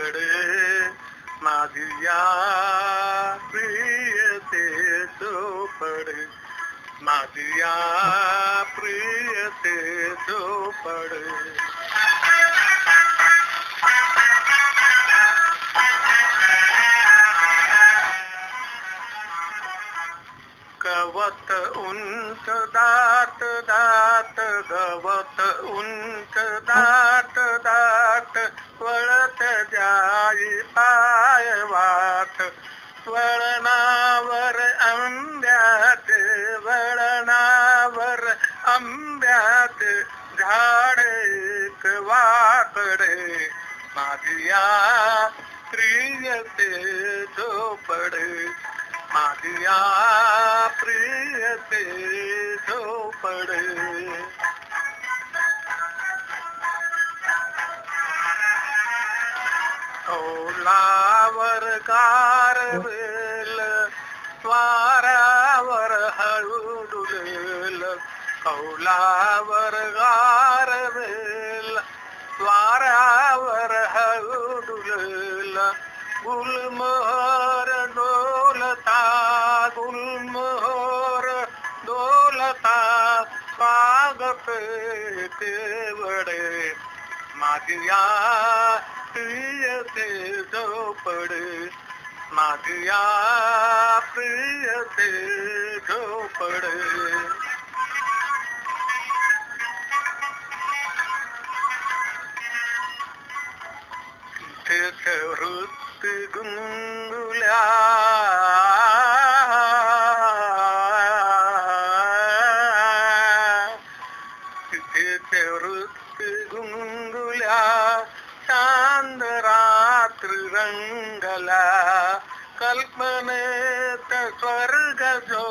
तिकडे माझ्या प्रियते झोपडे, माझ्या प्रियते झोपडे. गवत उंच दाट दाट, गवत उंच दाट दाट, वळत जाई पाय वाट. वळणावर आंब्याचे, वळणावर आंब्याचे झाड एक वाकडे, माझ्या प्रियते झोपडे, माझ्या प्रियते झोपडे. कौलावर गारवेल, वाऱ्यावर हळू डुलेल, कौलावर गारवेल, वाऱ्यावर हळू डुलेल. गुलमोहर डोलता, गुलमोहर डोलता, स्वागत केवडे, माझ्या प्रियते झोपडे, माझ्या प्रियते झोपडे. तिथे वृत्ती गुंगुल्या, तिथे वृत्ती गुंगुल्या, चांद रात्र रंगला. कल्पनेत स्वर्ग जो,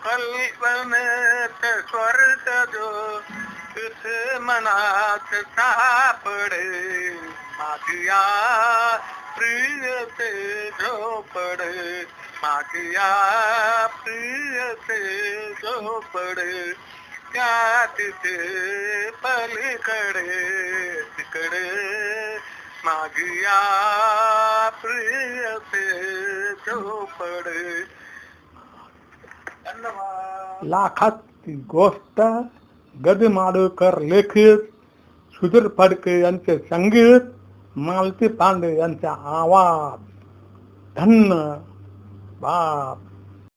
कल्पनेत स्वर्ग जो, तिथे मनात सापडे, माझ्या प्रियते झोपडे, माझ्या प्रियते झोपडे. त्या तिथे पलीकडे तिकडे, माझ्या प्रियते झोपडे. धन्यवाद. लाखात गोष्ट गदी माडकर लेखित, सुधीर फडके यांचे संगीत, मालती पांडे यांचा आवाज. धन्यवाद.